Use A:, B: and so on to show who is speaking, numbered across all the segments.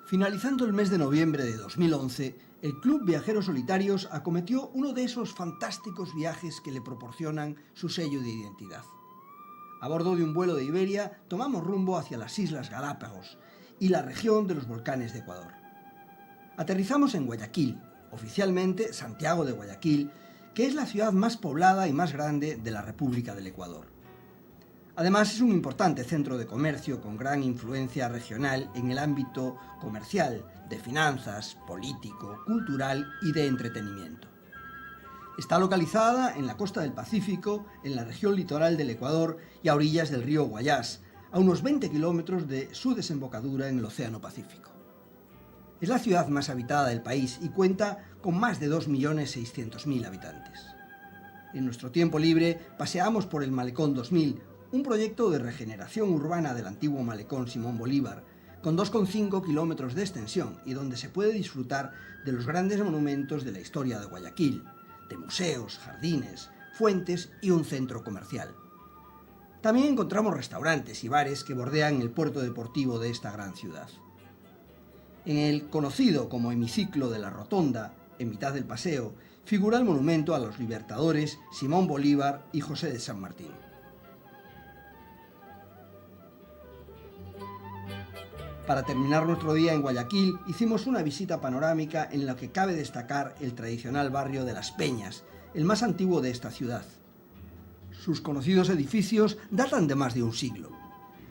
A: Finalizando el mes de noviembre de 2011, el Club Viajeros Solitarios acometió uno de esos fantásticos viajes que le proporcionan su sello de identidad. A bordo de un vuelo de Iberia, tomamos rumbo hacia las Islas Galápagos y la región de los volcanes de Ecuador. Aterrizamos en Guayaquil, oficialmente Santiago de Guayaquil, que es la ciudad más poblada y más grande de la República del Ecuador. Además, es un importante centro de comercio con gran influencia regional en el ámbito comercial, de finanzas, político, cultural y de entretenimiento. Está localizada en la costa del Pacífico, en la región litoral del Ecuador y a orillas del río Guayas, a unos 20 kilómetros de su desembocadura en el Océano Pacífico. Es la ciudad más habitada del país y cuenta con más de 2.600.000 habitantes. En nuestro tiempo libre paseamos por el Malecón 2000, un proyecto de regeneración urbana del antiguo Malecón Simón Bolívar, con 2,5 kilómetros de extensión y donde se puede disfrutar de los grandes monumentos de la historia de Guayaquil, de museos, jardines, fuentes y un centro comercial. También encontramos restaurantes y bares que bordean el puerto deportivo de esta gran ciudad. En el conocido como hemiciclo de la Rotonda, en mitad del paseo, figura el monumento a los libertadores Simón Bolívar y José de San Martín. Para terminar nuestro día en Guayaquil, hicimos una visita panorámica en la que cabe destacar el tradicional barrio de Las Peñas, el más antiguo de esta ciudad. Sus conocidos edificios datan de más de un siglo.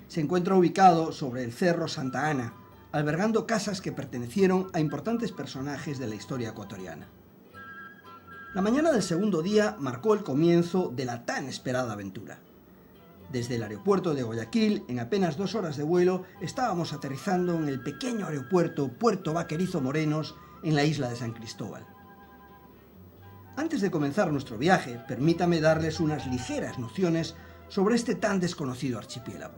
A: Se encuentra ubicado sobre el Cerro Santa Ana, albergando casas que pertenecieron a importantes personajes de la historia ecuatoriana. La mañana del segundo día marcó el comienzo de la tan esperada aventura. Desde el aeropuerto de Guayaquil, en apenas 2 horas de vuelo, estábamos aterrizando en el pequeño aeropuerto Puerto Vaquerizo Morenos, en la isla de San Cristóbal. Antes de comenzar nuestro viaje, permítame darles unas ligeras nociones sobre este tan desconocido archipiélago.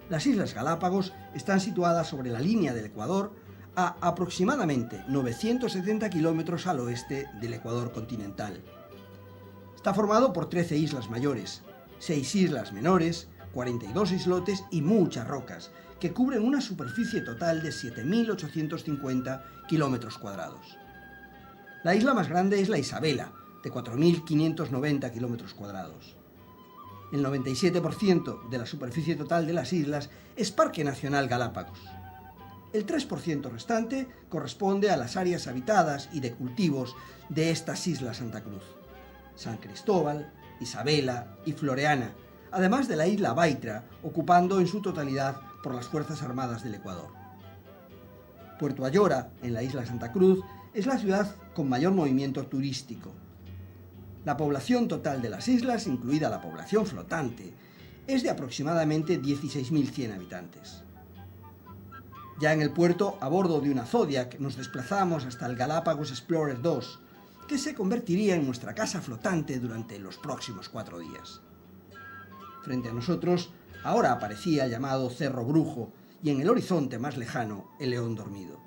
A: Las Islas Galápagos están situadas sobre la línea del Ecuador, a aproximadamente 970 kilómetros al oeste del Ecuador continental. Está formado por 13 islas mayores, 6 islas menores, 42 islotes y muchas rocas, que cubren una superficie total de 7.850 kilómetros cuadrados. La isla más grande es la Isabela, de 4.590 kilómetros cuadrados. El 97% de la superficie total de las islas es Parque Nacional Galápagos. El 3% restante corresponde a las áreas habitadas y de cultivos de estas islas Santa Cruz, San Cristóbal, Isabela y Floreana, además de la isla Baitra, ocupando en su totalidad por las Fuerzas Armadas del Ecuador. Puerto Ayora, en la isla Santa Cruz, es la ciudad con mayor movimiento turístico. La población total de las islas, incluida la población flotante, es de aproximadamente 16.100 habitantes. Ya en el puerto, a bordo de una Zodiac, nos desplazamos hasta el Galápagos Explorer 2, que se convertiría en nuestra casa flotante durante los próximos 4 días. Frente a nosotros, ahora aparecía el llamado Cerro Brujo y en el horizonte más lejano, el León Dormido.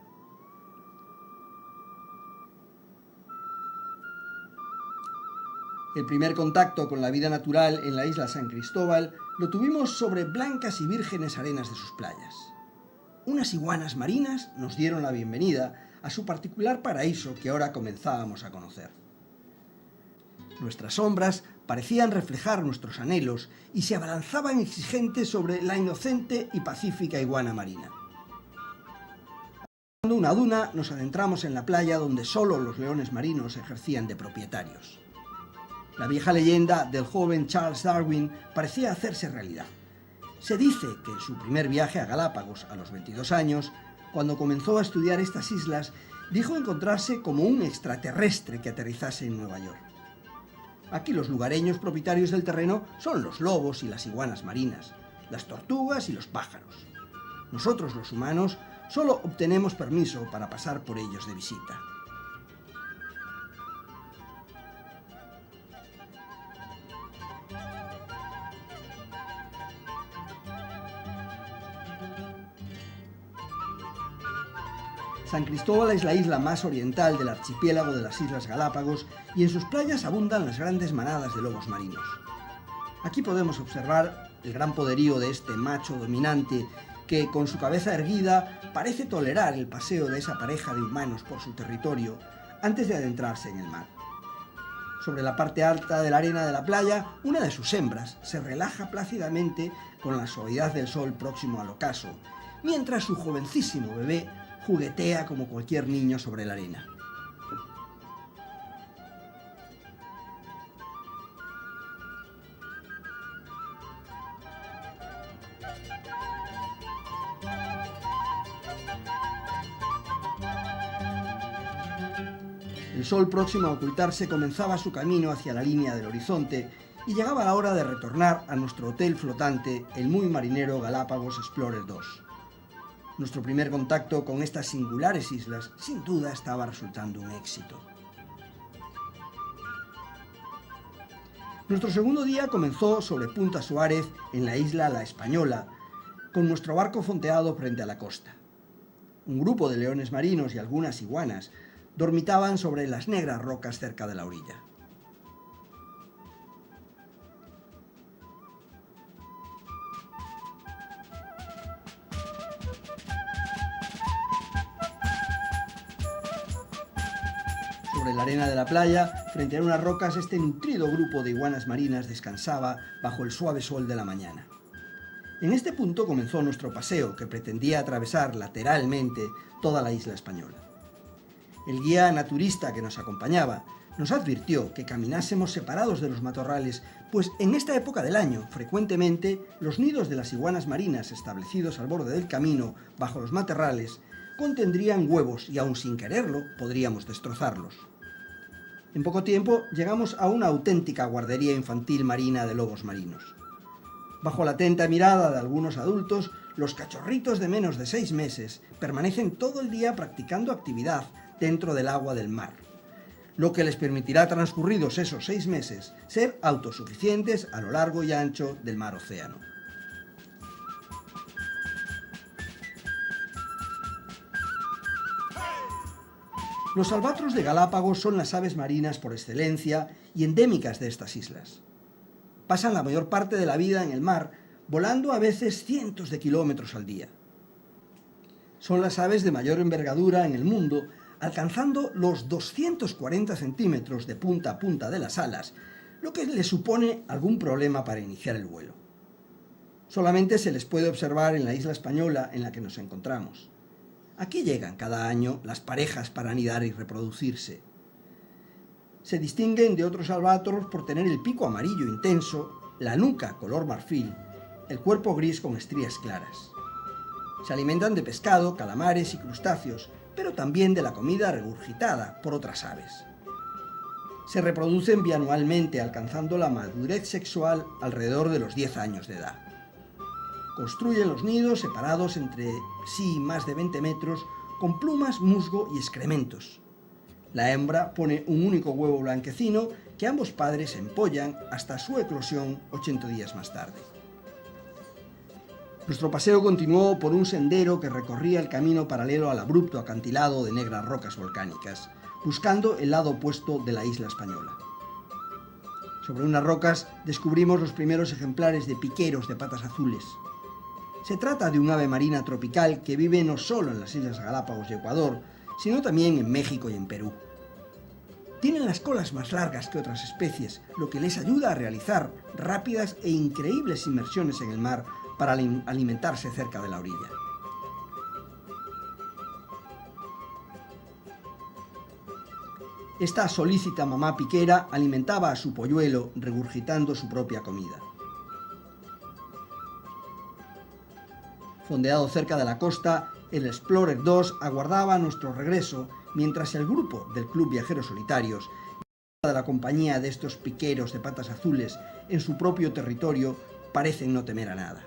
A: El primer contacto con la vida natural en la isla San Cristóbal lo tuvimos sobre blancas y vírgenes arenas de sus playas. Unas iguanas marinas nos dieron la bienvenida a su particular paraíso que ahora comenzábamos a conocer. Nuestras sombras parecían reflejar nuestros anhelos y se abalanzaban exigentes sobre la inocente y pacífica iguana marina. Pasando una duna, nos adentramos en la playa donde solo los leones marinos ejercían de propietarios. La vieja leyenda del joven Charles Darwin parecía hacerse realidad. Se dice que en su primer viaje a Galápagos, a los 22 años, cuando comenzó a estudiar estas islas, dijo encontrarse como un extraterrestre que aterrizase en Nueva York. Aquí los lugareños propietarios del terreno son los lobos y las iguanas marinas, las tortugas y los pájaros. Nosotros, los humanos, solo obtenemos permiso para pasar por ellos de visita. San Cristóbal es la isla más oriental del archipiélago de las Islas Galápagos y en sus playas abundan las grandes manadas de lobos marinos. Aquí podemos observar el gran poderío de este macho dominante que, con su cabeza erguida, parece tolerar el paseo de esa pareja de humanos por su territorio antes de adentrarse en el mar. Sobre la parte alta de la arena de la playa, una de sus hembras se relaja plácidamente con la suavidad del sol próximo al ocaso, mientras su jovencísimo bebé juguetea como cualquier niño sobre la arena. El sol, próximo a ocultarse, comenzaba su camino hacia la línea del horizonte y llegaba la hora de retornar a nuestro hotel flotante, el muy marinero Galápagos Explorer 2. Nuestro primer contacto con estas singulares islas sin duda estaba resultando un éxito. Nuestro segundo día comenzó sobre Punta Suárez, en la isla La Española, con nuestro barco fondeado frente a la costa. Un grupo de leones marinos y algunas iguanas dormitaban sobre las negras rocas cerca de la orilla. Sobre la arena de la playa, frente a unas rocas, este nutrido grupo de iguanas marinas descansaba bajo el suave sol de la mañana. En este punto comenzó nuestro paseo, que pretendía atravesar lateralmente toda la isla española. El guía naturista que nos acompañaba nos advirtió que caminásemos separados de los matorrales, pues en esta época del año, frecuentemente, los nidos de las iguanas marinas establecidos al borde del camino, bajo los matorrales, contendrían huevos y, aun sin quererlo, podríamos destrozarlos. En poco tiempo llegamos a una auténtica guardería infantil marina de lobos marinos. Bajo la atenta mirada de algunos adultos, los cachorritos de menos de 6 meses permanecen todo el día practicando actividad dentro del agua del mar, lo que les permitirá, transcurridos esos 6 meses, ser autosuficientes a lo largo y ancho del mar océano. Los albatros de Galápagos son las aves marinas por excelencia y endémicas de estas islas. Pasan la mayor parte de la vida en el mar, volando a veces cientos de kilómetros al día. Son las aves de mayor envergadura en el mundo, alcanzando los 240 centímetros de punta a punta de las alas, lo que les supone algún problema para iniciar el vuelo. Solamente se les puede observar en la isla española en la que nos encontramos. Aquí llegan cada año las parejas para anidar y reproducirse. Se distinguen de otros albatros por tener el pico amarillo intenso, la nuca color marfil, el cuerpo gris con estrías claras. Se alimentan de pescado, calamares y crustáceos, pero también de la comida regurgitada por otras aves. Se reproducen bianualmente, alcanzando la madurez sexual alrededor de los 10 años de edad. Construyen los nidos separados entre sí más de 20 metros, con plumas, musgo y excrementos. La hembra pone un único huevo blanquecino que ambos padres empollan hasta su eclosión 80 días más tarde. Nuestro paseo continuó por un sendero que recorría el camino paralelo al abrupto acantilado de negras rocas volcánicas, buscando el lado opuesto de la isla española. Sobre unas rocas descubrimos los primeros ejemplares de piqueros de patas azules. Se trata de un ave marina tropical que vive no solo en las Islas Galápagos y Ecuador, sino también en México y en Perú. Tienen las colas más largas que otras especies, lo que les ayuda a realizar rápidas e increíbles inmersiones en el mar para alimentarse cerca de la orilla. Esta solícita mamá piquera alimentaba a su polluelo regurgitando su propia comida. Fondeado cerca de la costa, el Explorer 2 aguardaba nuestro regreso, mientras el grupo del Club Viajeros Solitarios, de la compañía de estos piqueros de patas azules en su propio territorio, parecen no temer a nada.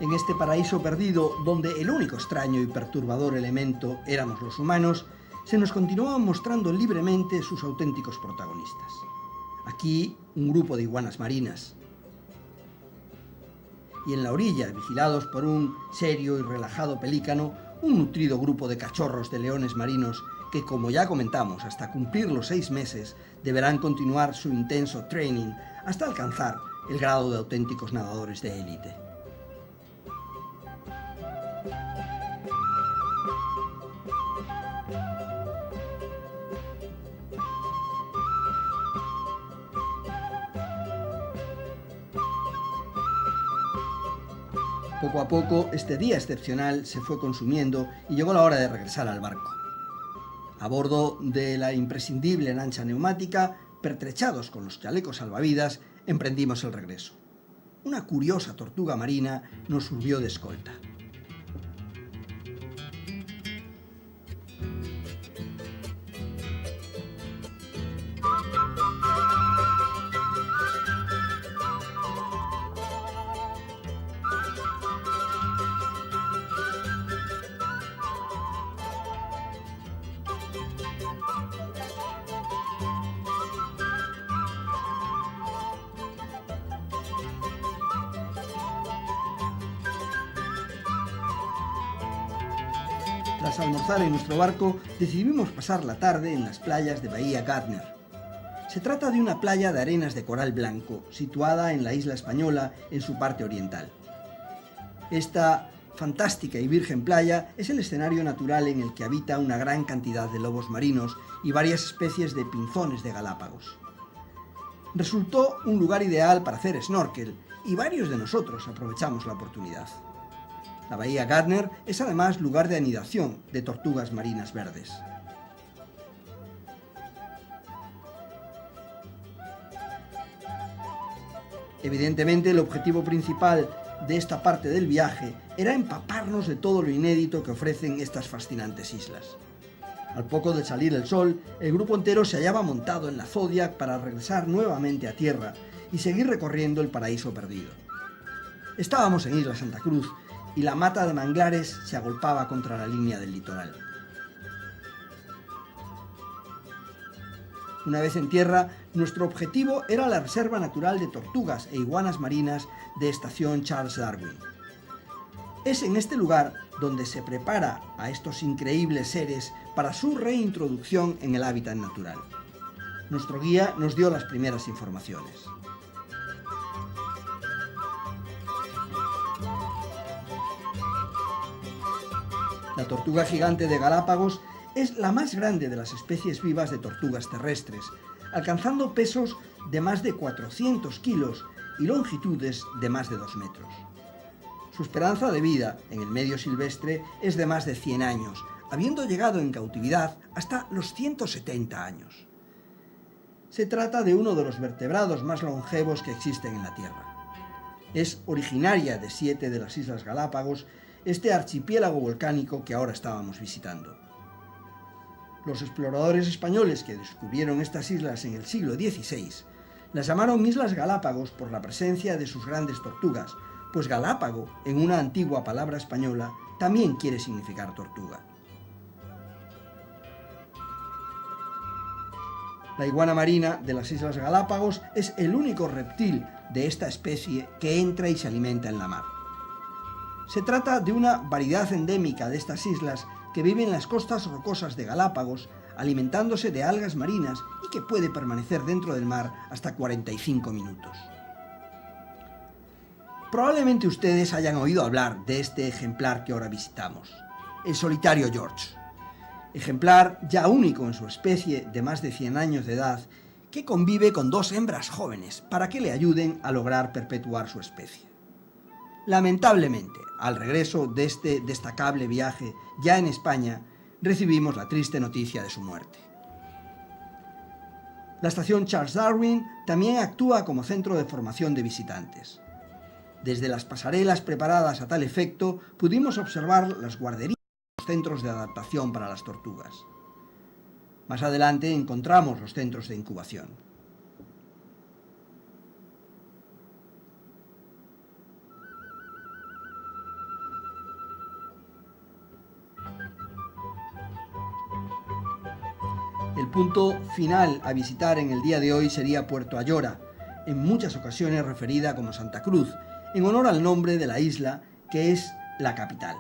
A: En este paraíso perdido, donde el único extraño y perturbador elemento éramos los humanos, se nos continuaban mostrando libremente sus auténticos protagonistas. Aquí, un grupo de iguanas marinas. Y en la orilla, vigilados por un serio y relajado pelícano, un nutrido grupo de cachorros de leones marinos que, como ya comentamos, hasta cumplir los 6 meses, deberán continuar su intenso training hasta alcanzar el grado de auténticos nadadores de élite. Poco a poco, este día excepcional se fue consumiendo y llegó la hora de regresar al barco. A bordo de la imprescindible lancha neumática, pertrechados con los chalecos salvavidas, emprendimos el regreso. Una curiosa tortuga marina nos sirvió de escolta. Tras almorzar en nuestro barco, decidimos pasar la tarde en las playas de Bahía Gardner. Se trata de una playa de arenas de coral blanco, situada en la isla española en su parte oriental. Esta fantástica y virgen playa es el escenario natural en el que habita una gran cantidad de lobos marinos y varias especies de pinzones de Galápagos. Resultó un lugar ideal para hacer snorkel y varios de nosotros aprovechamos la oportunidad. La Bahía Gardner es además lugar de anidación de tortugas marinas verdes. Evidentemente, el objetivo principal de esta parte del viaje era empaparnos de todo lo inédito que ofrecen estas fascinantes islas. Al poco de salir el sol, el grupo entero se hallaba montado en la Zodiac para regresar nuevamente a tierra y seguir recorriendo el paraíso perdido. Estábamos en Isla Santa Cruz y la mata de manglares se agolpaba contra la línea del litoral. Una vez en tierra, nuestro objetivo era la Reserva Natural de Tortugas e Iguanas Marinas de Estación Charles Darwin. Es en este lugar donde se prepara a estos increíbles seres para su reintroducción en el hábitat natural. Nuestro guía nos dio las primeras informaciones. La tortuga gigante de Galápagos es la más grande de las especies vivas de tortugas terrestres, alcanzando pesos de más de 400 kilos y longitudes de más de 2 metros. Su esperanza de vida en el medio silvestre es de más de 100 años, habiendo llegado en cautividad hasta los 170 años. Se trata de uno de los vertebrados más longevos que existen en la Tierra. Es originaria de 7 de las Islas Galápagos, este archipiélago volcánico que ahora estábamos visitando. Los exploradores españoles que descubrieron estas islas en el siglo XVI las llamaron Islas Galápagos por la presencia de sus grandes tortugas, pues Galápago, en una antigua palabra española, también quiere significar tortuga. La iguana marina de las Islas Galápagos es el único reptil de esta especie que entra y se alimenta en la mar. Se trata de una variedad endémica de estas islas que vive en las costas rocosas de Galápagos, alimentándose de algas marinas y que puede permanecer dentro del mar hasta 45 minutos. Probablemente ustedes hayan oído hablar de este ejemplar que ahora visitamos, el solitario George. Ejemplar ya único en su especie de más de 100 años de edad, que convive con 2 hembras jóvenes para que le ayuden a lograr perpetuar su especie. Lamentablemente, al regreso de este destacable viaje ya en España, recibimos la triste noticia de su muerte. La estación Charles Darwin también actúa como centro de formación de visitantes. Desde las pasarelas preparadas a tal efecto, pudimos observar las guarderías y los centros de adaptación para las tortugas. Más adelante encontramos los centros de incubación. punto final a visitar en el día de hoy sería Puerto Ayora, en muchas ocasiones referida como Santa Cruz, en honor al nombre de la isla, que es la capital.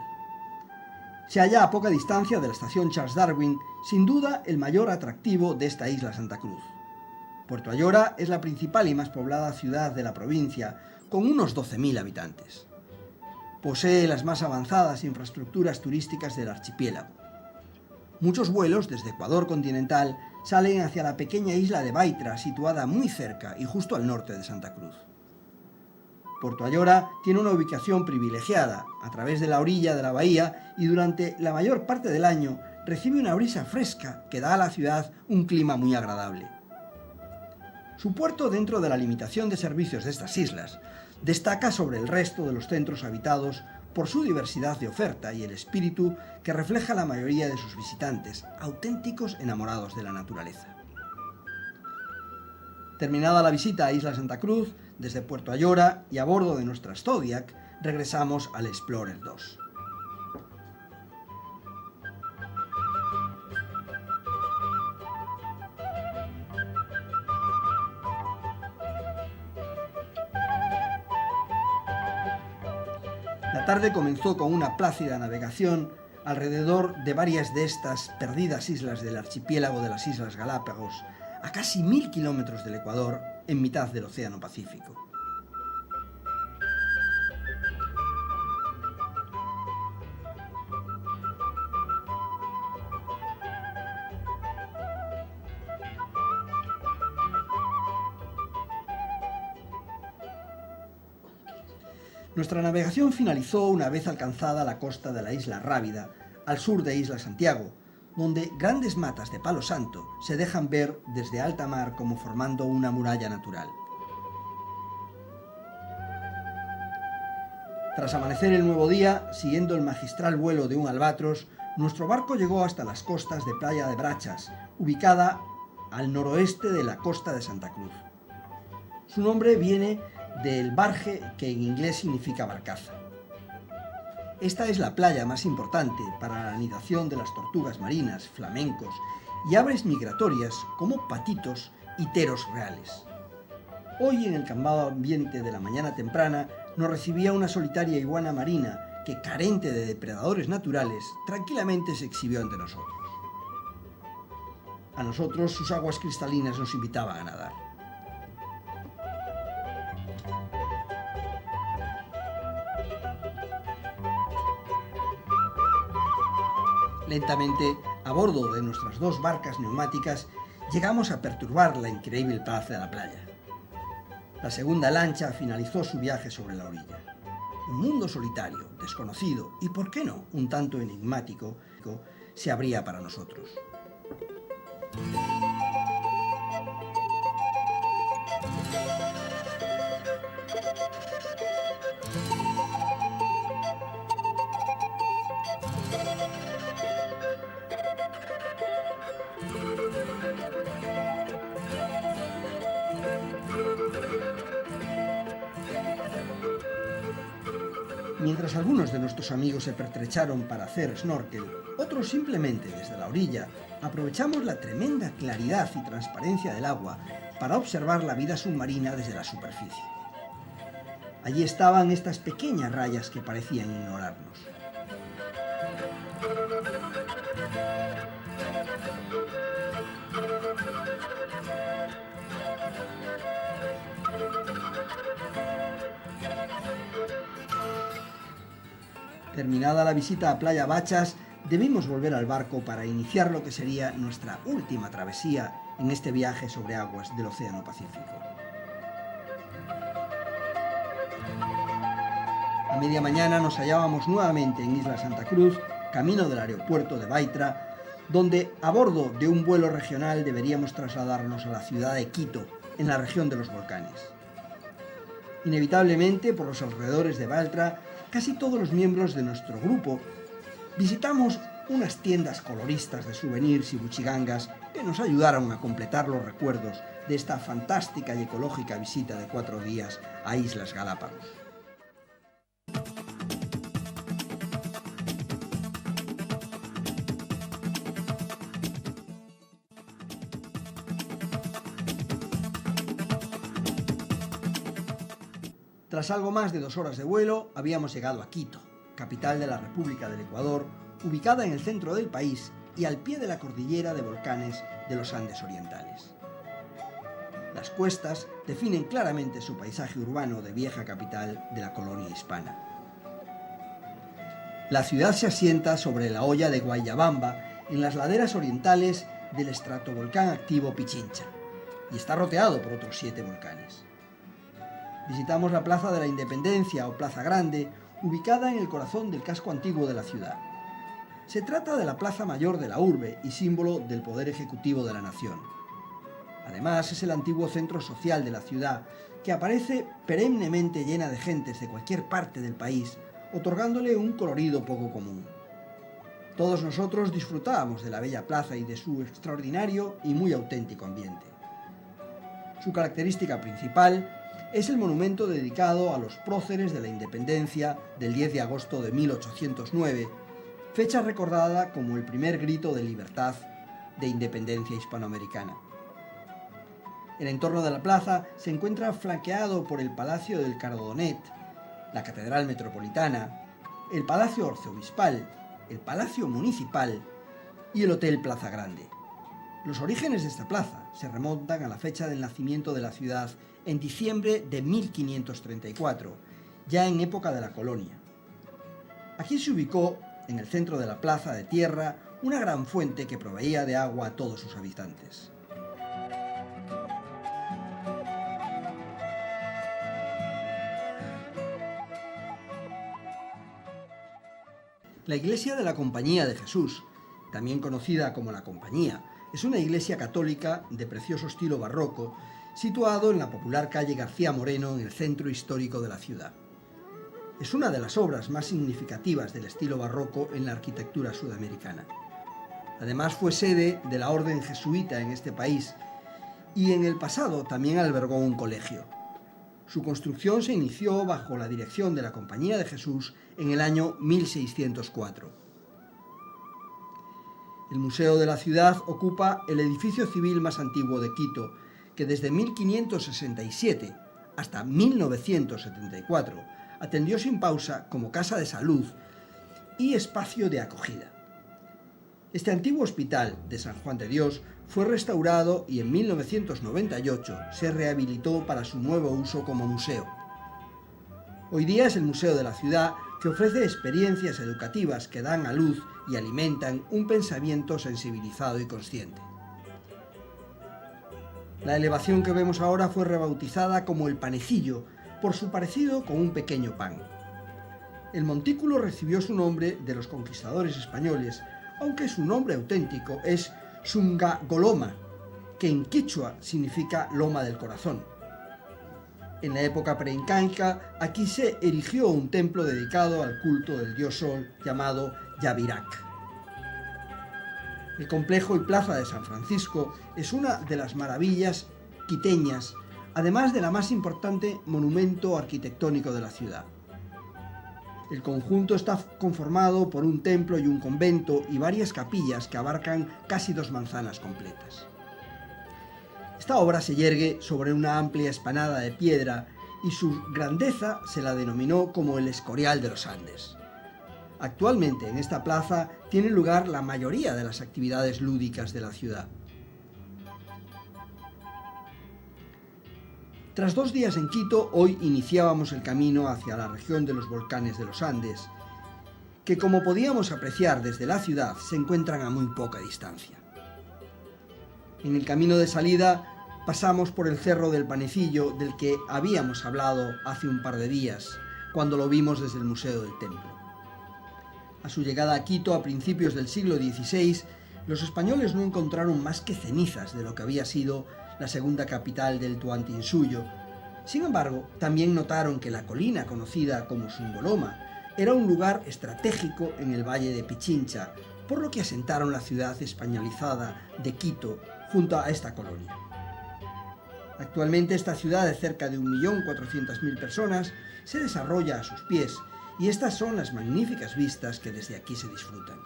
A: Se halla a poca distancia de la estación Charles Darwin, sin duda el mayor atractivo de esta isla Santa Cruz. Puerto Ayora es la principal y más poblada ciudad de la provincia, con unos 12.000 habitantes. Posee las más avanzadas infraestructuras turísticas del archipiélago. Muchos vuelos desde Ecuador continental salen hacia la pequeña isla de Baitra, situada muy cerca y justo al norte de Santa Cruz. Puerto Ayora tiene una ubicación privilegiada, a través de la orilla de la bahía, y durante la mayor parte del año recibe una brisa fresca que da a la ciudad un clima muy agradable. Su puerto, dentro de la limitación de servicios de estas islas, destaca sobre el resto de los centros habitados por su diversidad de oferta y el espíritu que refleja la mayoría de sus visitantes, auténticos enamorados de la naturaleza. Terminada la visita a Isla Santa Cruz, desde Puerto Ayora y a bordo de nuestra Zodiac, regresamos al Explorer 2. La tarde comenzó con una plácida navegación alrededor de varias de estas perdidas islas del archipiélago de las Islas Galápagos, a casi 1000 kilómetros del Ecuador, en mitad del Océano Pacífico. Nuestra navegación finalizó una vez alcanzada la costa de la isla Rábida, al sur de Isla Santiago, donde grandes matas de palo santo se dejan ver desde alta mar como formando una muralla natural. Tras amanecer el nuevo día, siguiendo el magistral vuelo de un albatros, nuestro barco llegó hasta las costas de Playa de Brachas, ubicada al noroeste de la costa de Santa Cruz. Su nombre viene del barge, que en inglés significa barcaza. Esta es la playa más importante para la anidación de las tortugas marinas, flamencos y aves migratorias como patitos y teros reales. Hoy, en el calmado ambiente de la mañana temprana, nos recibía una solitaria iguana marina que, carente de depredadores naturales, tranquilamente se exhibió ante nosotros. A nosotros sus aguas cristalinas nos invitaban a nadar. Lentamente, a bordo de nuestras dos barcas neumáticas, llegamos a perturbar la increíble paz de la playa. La segunda lancha finalizó su viaje sobre la orilla. Un mundo solitario, desconocido y, por qué no, un tanto enigmático, se abría para nosotros. Mientras algunos de nuestros amigos se pertrecharon para hacer snorkel, otros simplemente desde la orilla aprovechamos la tremenda claridad y transparencia del agua para observar la vida submarina desde la superficie. Allí estaban estas pequeñas rayas que parecían ignorarnos. Terminada la visita a Playa Bachas, debimos volver al barco para iniciar lo que sería nuestra última travesía en este viaje sobre aguas del Océano Pacífico. A media mañana nos hallábamos nuevamente en Isla Santa Cruz, camino del aeropuerto de Baitra, donde a bordo de un vuelo regional deberíamos trasladarnos a la ciudad de Quito, en la región de los volcanes. Inevitablemente, por los alrededores de Baitra, casi todos los miembros de nuestro grupo visitamos unas tiendas coloristas de souvenirs y buchigangas que nos ayudaron a completar los recuerdos de esta fantástica y ecológica visita de 4 días a Islas Galápagos. Tras algo más de 2 horas de vuelo, habíamos llegado a Quito, capital de la República del Ecuador, ubicada en el centro del país y al pie de la cordillera de volcanes de los Andes orientales. Las cuestas definen claramente su paisaje urbano de vieja capital de la colonia hispana. La ciudad se asienta sobre la hoya de Guayabamba en las laderas orientales del estratovolcán activo Pichincha y está rodeado por otros 7 volcanes. Visitamos la Plaza de la Independencia o Plaza Grande, ubicada en el corazón del casco antiguo de la ciudad. Se trata de la plaza mayor de la urbe y símbolo del poder ejecutivo de la nación. Además, es el antiguo centro social de la ciudad, que aparece perennemente llena de gentes de cualquier parte del país, otorgándole un colorido poco común. Todos nosotros disfrutábamos de la bella plaza y de su extraordinario y muy auténtico ambiente. Su característica principal es el monumento dedicado a los próceres de la independencia del 10 de agosto de 1809, fecha recordada como el primer grito de libertad de independencia hispanoamericana. El entorno de la plaza se encuentra flanqueado por el Palacio del Cardonet, la Catedral Metropolitana, el Palacio Arzobispal, el Palacio Municipal y el Hotel Plaza Grande. Los orígenes de esta plaza se remontan a la fecha del nacimiento de la ciudad en diciembre de 1534, ya en época de la colonia. Aquí se ubicó, en el centro de la plaza de tierra, una gran fuente que proveía de agua a todos sus habitantes. La iglesia de la Compañía de Jesús, también conocida como la Compañía, es una iglesia católica de precioso estilo barroco, situado en la popular calle García Moreno en el centro histórico de la ciudad. Es una de las obras más significativas del estilo barroco en la arquitectura sudamericana. Además fue sede de la orden jesuita en este país y en el pasado también albergó un colegio. Su construcción se inició bajo la dirección de la Compañía de Jesús en el año 1604. El Museo de la Ciudad ocupa el edificio civil más antiguo de Quito, que desde 1567 hasta 1974 atendió sin pausa como casa de salud y espacio de acogida. Este antiguo hospital de San Juan de Dios fue restaurado y en 1998 se rehabilitó para su nuevo uso como museo. Hoy día es el Museo de la Ciudad, que ofrece experiencias educativas que dan a luz y alimentan un pensamiento sensibilizado y consciente. La elevación que vemos ahora fue rebautizada como el Panecillo, por su parecido con un pequeño pan. El montículo recibió su nombre de los conquistadores españoles, aunque su nombre auténtico es Sungagoloma, que en quichua significa loma del corazón. En la época preincaica, aquí se erigió un templo dedicado al culto del dios Sol llamado Yavirac. El complejo y plaza de San Francisco es una de las maravillas quiteñas, además de la más importante monumento arquitectónico de la ciudad. El conjunto está conformado por un templo y un convento y varias capillas que abarcan casi 2 manzanas completas. Esta obra se yergue sobre una amplia explanada de piedra y su grandeza se la denominó como el Escorial de los Andes. Actualmente en esta plaza tiene lugar la mayoría de las actividades lúdicas de la ciudad. Tras 2 días en Quito, hoy iniciábamos el camino hacia la región de los volcanes de los Andes, que como podíamos apreciar desde la ciudad se encuentran a muy poca distancia. En el camino de salida pasamos por el Cerro del Panecillo, del que habíamos hablado hace un par de días, cuando lo vimos desde el Museo del Templo. A su llegada a Quito a principios del siglo XVI, los españoles no encontraron más que cenizas de lo que había sido la segunda capital del Tuantinsuyo. Sin embargo, también notaron que la colina conocida como Sungoloma era un lugar estratégico en el valle de Pichincha, por lo que asentaron la ciudad españolizada de Quito junto a esta colonia. Actualmente esta ciudad de cerca de 1.400.000 personas se desarrolla a sus pies y estas son las magníficas vistas que desde aquí se disfrutan.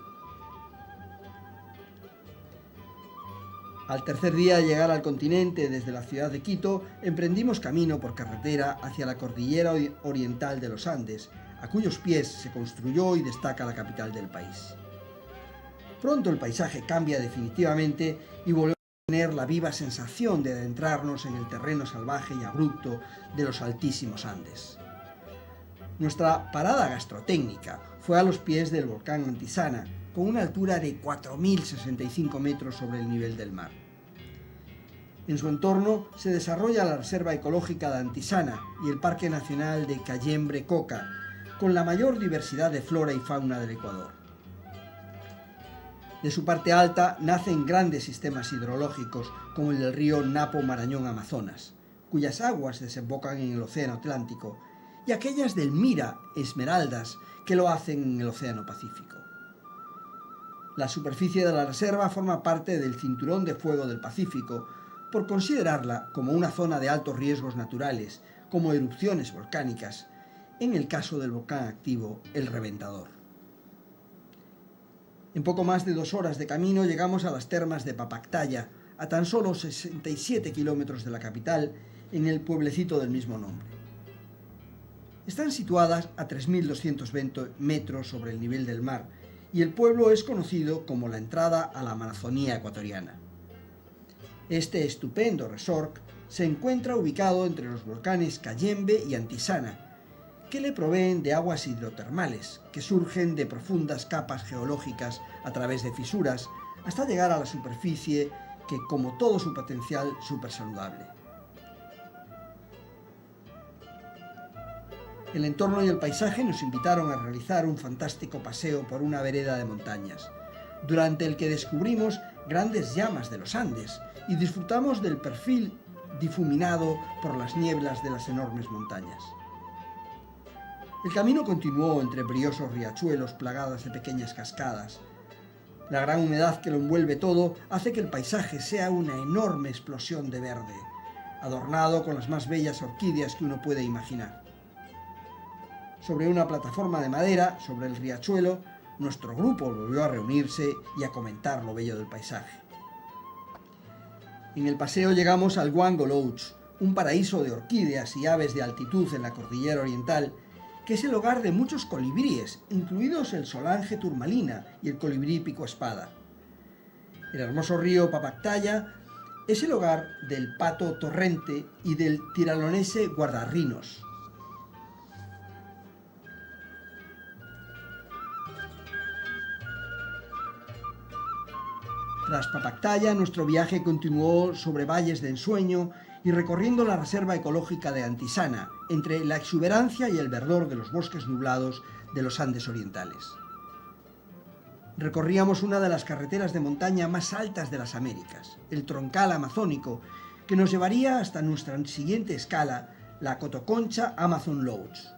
A: Al tercer día de llegar al continente desde la ciudad de Quito, emprendimos camino por carretera hacia la cordillera oriental de los Andes, a cuyos pies se construyó y destaca la capital del país. Pronto el paisaje cambia definitivamente y volvemos a tener la viva sensación de adentrarnos en el terreno salvaje y abrupto de los altísimos Andes. Nuestra parada gastrotécnica fue a los pies del volcán Antisana, con una altura de 4.065 metros sobre el nivel del mar. En su entorno se desarrolla la Reserva Ecológica de Antisana y el Parque Nacional de Cayembre-Coca, con la mayor diversidad de flora y fauna del Ecuador. De su parte alta nacen grandes sistemas hidrológicos como el del río Napo-Marañón-Amazonas, cuyas aguas desembocan en el Océano Atlántico, y aquellas del Mira, Esmeraldas, que lo hacen en el Océano Pacífico. La superficie de la reserva forma parte del Cinturón de Fuego del Pacífico, por considerarla como una zona de altos riesgos naturales, como erupciones volcánicas, en el caso del volcán activo, el Reventador. En poco más de 2 horas de camino llegamos a las termas de Papactaya, a tan solo 67 kilómetros de la capital, en el pueblecito del mismo nombre. Están situadas a 3.220 metros sobre el nivel del mar, y el pueblo es conocido como la entrada a la Amazonía ecuatoriana. Este estupendo resort se encuentra ubicado entre los volcanes Cayembe y Antisana, que le proveen de aguas hidrotermales que surgen de profundas capas geológicas a través de fisuras hasta llegar a la superficie que, como todo su potencial, súper saludable. El entorno y el paisaje nos invitaron a realizar un fantástico paseo por una vereda de montañas, durante el que descubrimos grandes llamas de los Andes y disfrutamos del perfil difuminado por las nieblas de las enormes montañas. El camino continuó entre briosos riachuelos plagados de pequeñas cascadas. La gran humedad que lo envuelve todo hace que el paisaje sea una enorme explosión de verde, adornado con las más bellas orquídeas que uno puede imaginar. Sobre una plataforma de madera, sobre el riachuelo, nuestro grupo volvió a reunirse y a comentar lo bello del paisaje. En el paseo llegamos al Huango Lodge, un paraíso de orquídeas y aves de altitud en la cordillera oriental, que es el hogar de muchos colibríes, incluidos el solange turmalina y el colibrí pico espada. El hermoso río Papactaya es el hogar del pato torrente y del tiralonese guardarrinos. Tras Papactaya, nuestro viaje continuó sobre valles de ensueño y recorriendo la Reserva Ecológica de Antisana, entre la exuberancia y el verdor de los bosques nublados de los Andes orientales. Recorríamos una de las carreteras de montaña más altas de las Américas, el troncal amazónico, que nos llevaría hasta nuestra siguiente escala, la Cotoconcha Amazon Lodge.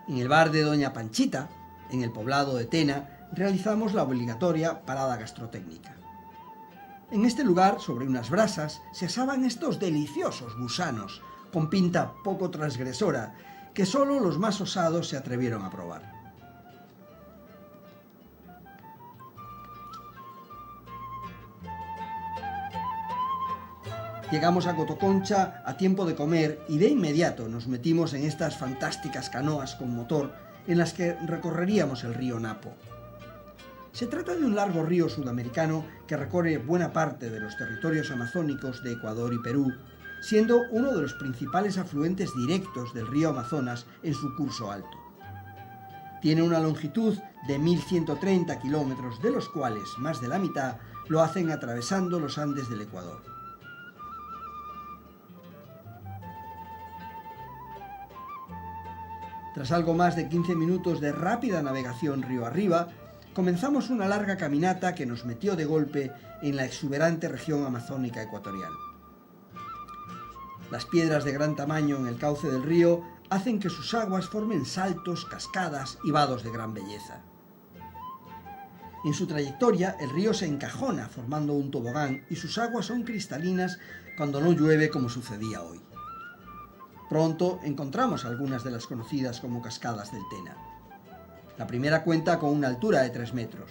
A: En el bar de Doña Panchita, en el poblado de Tena, realizamos la obligatoria parada gastrotécnica. En este lugar, sobre unas brasas, se asaban estos deliciosos gusanos, con pinta poco transgresora, que solo los más osados se atrevieron a probar. Llegamos a Cotoconcha a tiempo de comer y de inmediato nos metimos en estas fantásticas canoas con motor en las que recorreríamos el río Napo. Se trata de un largo río sudamericano que recorre buena parte de los territorios amazónicos de Ecuador y Perú, siendo uno de los principales afluentes directos del río Amazonas en su curso alto. Tiene una longitud de 1.130 kilómetros, de los cuales más de la mitad lo hacen atravesando los Andes del Ecuador. Tras algo más de 15 minutos de rápida navegación río arriba, comenzamos una larga caminata que nos metió de golpe en la exuberante región amazónica ecuatorial. Las piedras de gran tamaño en el cauce del río hacen que sus aguas formen saltos, cascadas y vados de gran belleza. En su trayectoria, el río se encajona formando un tobogán y sus aguas son cristalinas cuando no llueve como sucedía hoy. Pronto encontramos algunas de las conocidas como cascadas del Tena. La primera cuenta con una altura de 3 metros.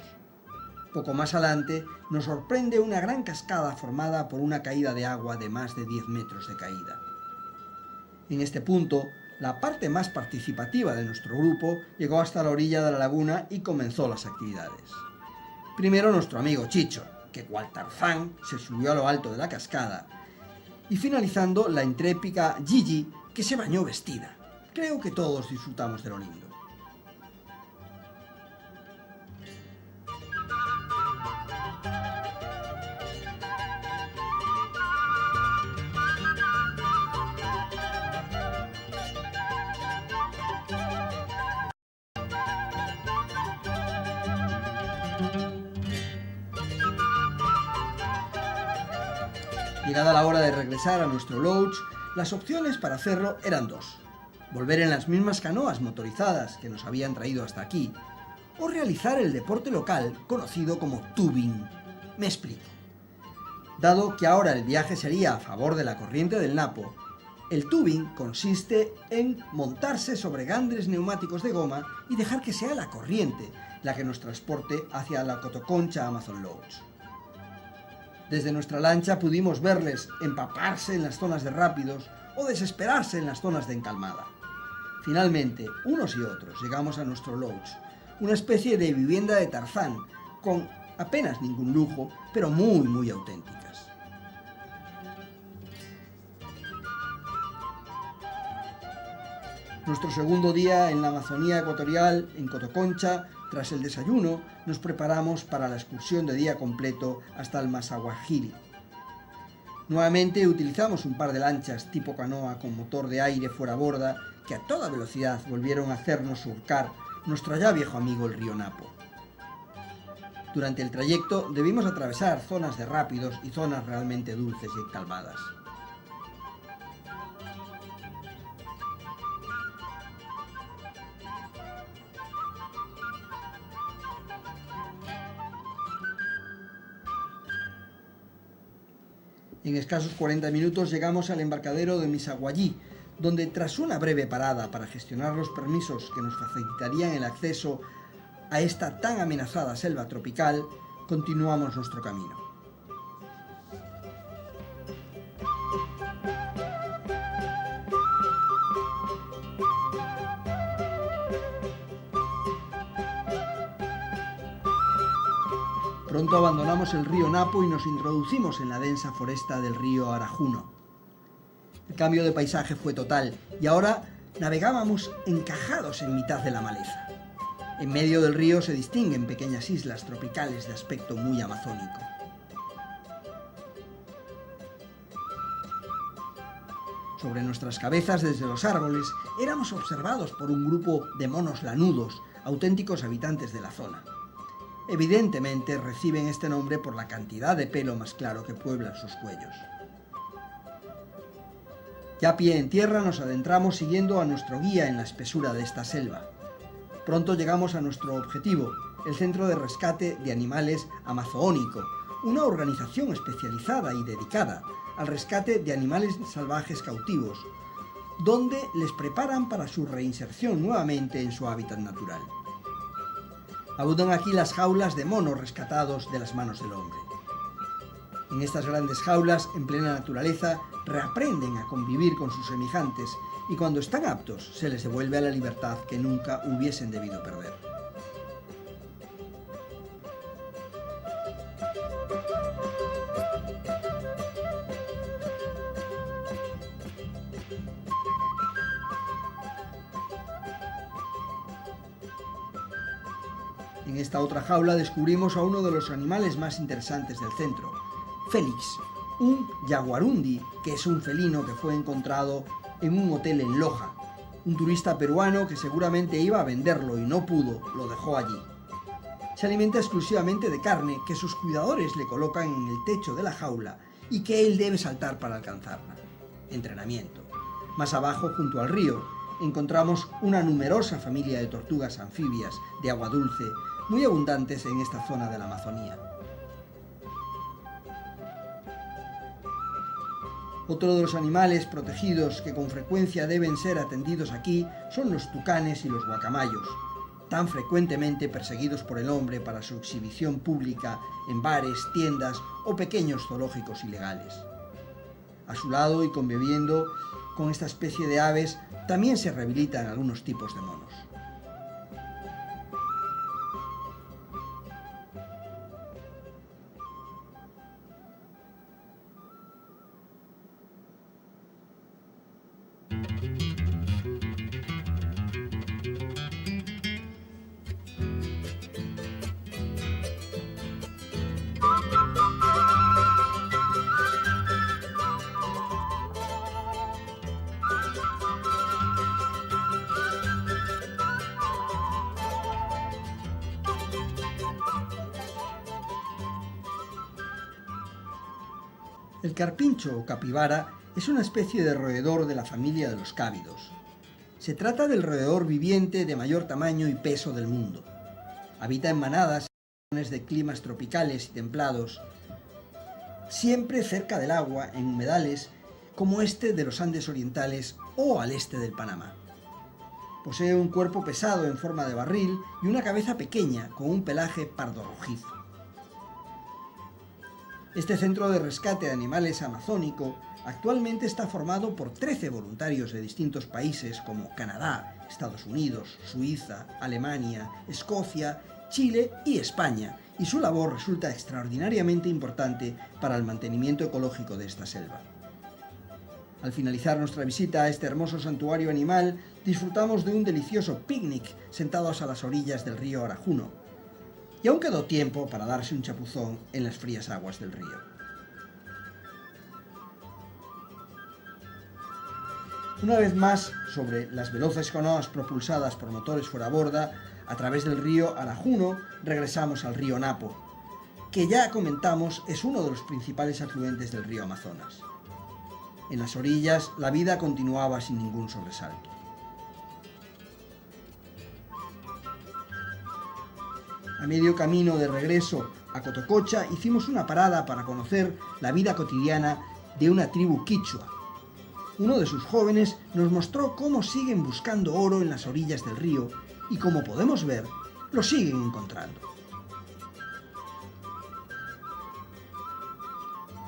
A: Poco más adelante nos sorprende una gran cascada formada por una caída de agua de más de 10 metros de caída. En este punto, la parte más participativa de nuestro grupo llegó hasta la orilla de la laguna y comenzó las actividades. Primero nuestro amigo Chicho, que cual Tarzán se subió a lo alto de la cascada, y finalizando la intrépica Gigi, que se bañó vestida. Creo que todos disfrutamos de lo lindo. Llegada la hora de regresar a nuestro lodge, las opciones para hacerlo eran dos: volver en las mismas canoas motorizadas que nos habían traído hasta aquí, o realizar el deporte local conocido como tubing. Me explico. Dado que ahora el viaje sería a favor de la corriente del Napo, el tubing consiste en montarse sobre grandes neumáticos de goma y dejar que sea la corriente la que nos transporte hacia la Cotoconcha Amazon Lodge. Desde nuestra lancha pudimos verles empaparse en las zonas de rápidos o desesperarse en las zonas de encalmada. Finalmente, unos y otros llegamos a nuestro lodge, una especie de vivienda de Tarzán, con apenas ningún lujo, pero muy auténticas. Nuestro segundo día en la Amazonía ecuatorial, en Cotoconcha, tras el desayuno, nos preparamos para la excursión de día completo hasta el Masaguajiri. Nuevamente utilizamos un par de lanchas tipo canoa con motor de aire fuera borda que a toda velocidad volvieron a hacernos surcar nuestro ya viejo amigo el río Napo. Durante el trayecto debimos atravesar zonas de rápidos y zonas realmente dulces y calmadas. En escasos 40 minutos llegamos al embarcadero de Misaguallí, donde tras una breve parada para gestionar los permisos que nos facilitarían el acceso a esta tan amenazada selva tropical, continuamos nuestro camino. Pronto abandonamos el río Napo y nos introducimos en la densa foresta del río Arajuno. El cambio de paisaje fue total y ahora navegábamos encajados en mitad de la maleza. En medio del río se distinguen pequeñas islas tropicales de aspecto muy amazónico. Sobre nuestras cabezas, desde los árboles, éramos observados por un grupo de monos lanudos, auténticos habitantes de la zona. Evidentemente reciben este nombre por la cantidad de pelo más claro que pueblan sus cuellos. Ya a pie en tierra nos adentramos siguiendo a nuestro guía en la espesura de esta selva. Pronto llegamos a nuestro objetivo, el Centro de Rescate de Animales Amazónico, una organización especializada y dedicada al rescate de animales salvajes cautivos, donde les preparan para su reinserción nuevamente en su hábitat natural. Abundan aquí las jaulas de monos rescatados de las manos del hombre. En estas grandes jaulas, en plena naturaleza, reaprenden a convivir con sus semejantes y cuando están aptos se les devuelve a la libertad que nunca hubiesen debido perder. En esta otra jaula descubrimos a uno de los animales más interesantes del centro, Félix, un jaguarundi, que es un felino que fue encontrado en un hotel en Loja. Un turista peruano que seguramente iba a venderlo y no pudo, lo dejó allí. Se alimenta exclusivamente de carne que sus cuidadores le colocan en el techo de la jaula y que él debe saltar para alcanzarla. Entrenamiento. Más abajo, junto al río, encontramos una numerosa familia de tortugas anfibias de agua dulce, muy abundantes en esta zona de la Amazonía. Otro de los animales protegidos que con frecuencia deben ser atendidos aquí son los tucanes y los guacamayos. tan frecuentemente perseguidos por el hombre para su exhibición pública en bares, tiendas o pequeños zoológicos ilegales. A su lado y conviviendo con esta especie de aves, también se rehabilitan algunos tipos de monos. El carpincho o capibara es una especie de roedor de la familia de los cávidos. Se trata del roedor viviente de mayor tamaño y peso del mundo. Habita en manadas en regiones de climas tropicales y templados, siempre cerca del agua, en humedales como este de los Andes orientales o al este del Panamá. Posee un cuerpo pesado en forma de barril y una cabeza pequeña con un pelaje pardo rojizo. Este centro de rescate de animales amazónico actualmente está formado por 13 voluntarios de distintos países como Canadá, Estados Unidos, Suiza, Alemania, Escocia, Chile y España, y su labor resulta extraordinariamente importante para el mantenimiento ecológico de esta selva. Al finalizar nuestra visita a este hermoso santuario animal, disfrutamos de un delicioso picnic sentados a las orillas del río Arajuno, y aún quedó tiempo para darse un chapuzón en las frías aguas del río. Una vez más, sobre las veloces canoas propulsadas por motores fuera borda, a través del río Arajuno, regresamos al río Napo, que ya comentamos es uno de los principales afluentes del río Amazonas. En las orillas, la vida continuaba sin ningún sobresalto. A medio camino de regreso a Cotococha hicimos una parada para conocer la vida cotidiana de una tribu quichua. Uno de sus jóvenes nos mostró cómo siguen buscando oro en las orillas del río y, como podemos ver, lo siguen encontrando.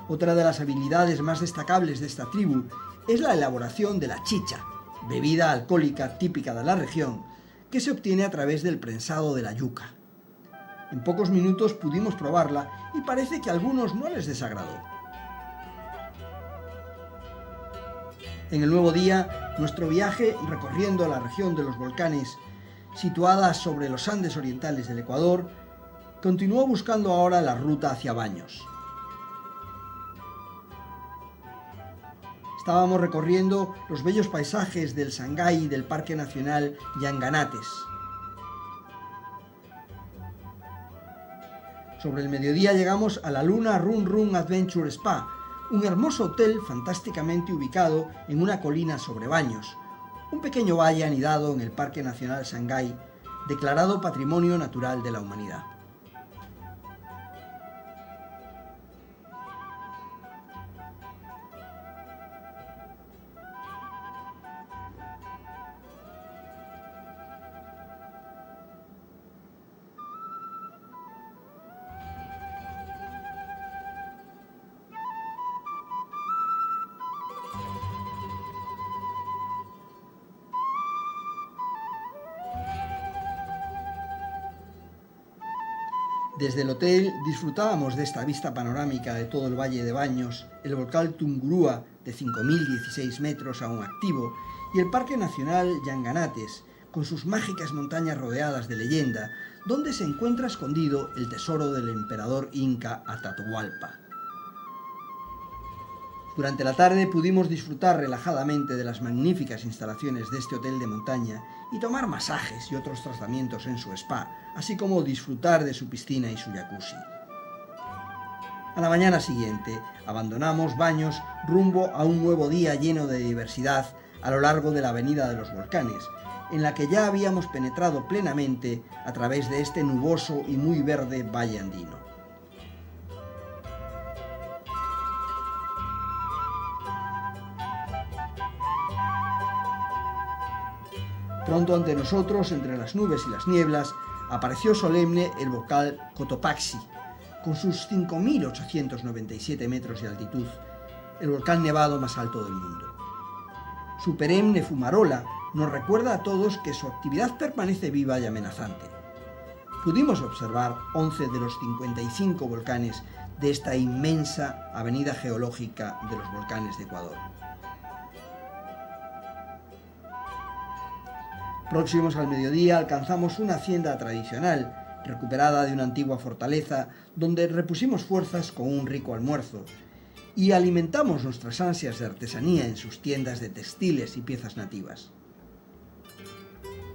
A: Otra de las habilidades más destacables de esta tribu es la elaboración de la chicha, bebida alcohólica típica de la región, que se obtiene a través del prensado de la yuca. En pocos minutos pudimos probarla y parece que a algunos no les desagradó. En el nuevo día, nuestro viaje recorriendo la región de los volcanes, situada sobre los Andes orientales del Ecuador, continuó buscando ahora la ruta hacia Baños. Estábamos recorriendo los bellos paisajes del Sangay y del Parque Nacional Yanganates. Sobre el mediodía llegamos a la Luna Run Run Adventure Spa, un hermoso hotel fantásticamente ubicado en una colina sobre Baños, un pequeño valle anidado en el Parque Nacional Sangay, declarado Patrimonio Natural de la Humanidad. Desde el hotel disfrutábamos de esta vista panorámica de todo el Valle de Baños, el volcán Tungurahua de 5.016 metros aún activo y el Parque Nacional Yanganates, con sus mágicas montañas rodeadas de leyenda, donde se encuentra escondido el tesoro del emperador inca Atahualpa. Durante la tarde pudimos disfrutar relajadamente de las magníficas instalaciones de este hotel de montaña y tomar masajes y otros tratamientos en su spa, así como disfrutar de su piscina y su jacuzzi. A la mañana siguiente, abandonamos Baños rumbo a un nuevo día lleno de diversidad a lo largo de la Avenida de los Volcanes, en la que ya habíamos penetrado plenamente a través de este nuboso y muy verde valle andino. Pronto ante nosotros, entre las nubes y las nieblas, apareció solemne el volcán Cotopaxi, con sus 5.897 metros de altitud, el volcán nevado más alto del mundo. Su perenne fumarola nos recuerda a todos que su actividad permanece viva y amenazante. Pudimos observar 11 de los 55 volcanes de esta inmensa avenida geológica de los volcanes de Ecuador. Próximos al mediodía alcanzamos una hacienda tradicional, recuperada de una antigua fortaleza, donde repusimos fuerzas con un rico almuerzo, y alimentamos nuestras ansias de artesanía en sus tiendas de textiles y piezas nativas.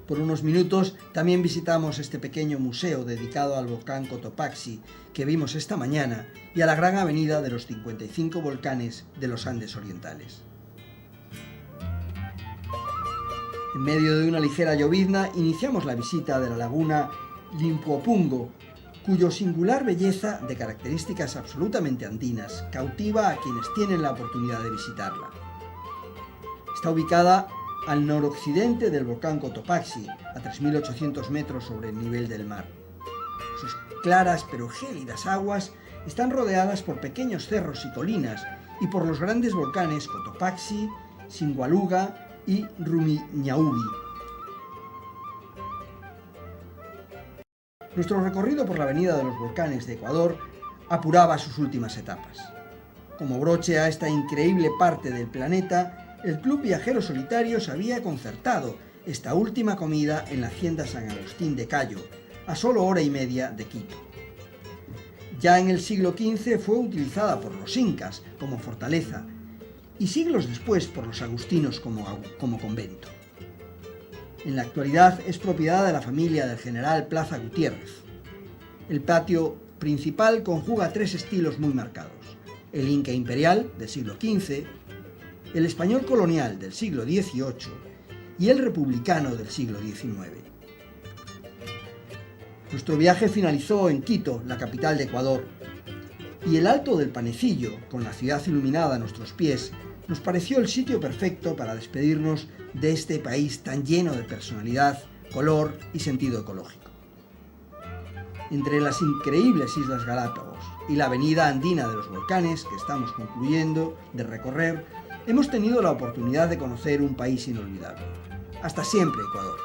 A: Por unos minutos también visitamos este pequeño museo dedicado al volcán Cotopaxi que vimos esta mañana y a la gran avenida de los 55 volcanes de los Andes orientales. En medio de una ligera llovizna iniciamos la visita de la laguna Limpopungo, cuyo singular belleza de características absolutamente andinas cautiva a quienes tienen la oportunidad de visitarla. Está ubicada al noroccidente del volcán Cotopaxi, a 3.800 metros sobre el nivel del mar. Sus claras pero gélidas aguas están rodeadas por pequeños cerros y colinas y por los grandes volcanes Cotopaxi, Singualuga y Rumiñahui. Nuestro recorrido por la avenida de los volcanes de Ecuador apuraba sus últimas etapas. Como broche a esta increíble parte del planeta, el Club Viajeros Solitarios había concertado esta última comida en la hacienda San Agustín de Cayo, a solo hora y media de Quito. Ya en el siglo XV fue utilizada por los incas como fortaleza y siglos después por los agustinos como convento. En la actualidad es propiedad de la familia del general Plaza Gutiérrez. El patio principal conjuga tres estilos muy marcados: el inca imperial del siglo XV, el español colonial del siglo XVIII y el republicano del siglo XIX. Nuestro viaje finalizó en Quito, la capital de Ecuador, y el Alto del Panecillo, con la ciudad iluminada a nuestros pies, nos pareció el sitio perfecto para despedirnos de este país tan lleno de personalidad, color y sentido ecológico. Entre las increíbles Islas Galápagos y la avenida andina de los volcanes que estamos concluyendo de recorrer, hemos tenido la oportunidad de conocer un país inolvidable. Hasta siempre, Ecuador.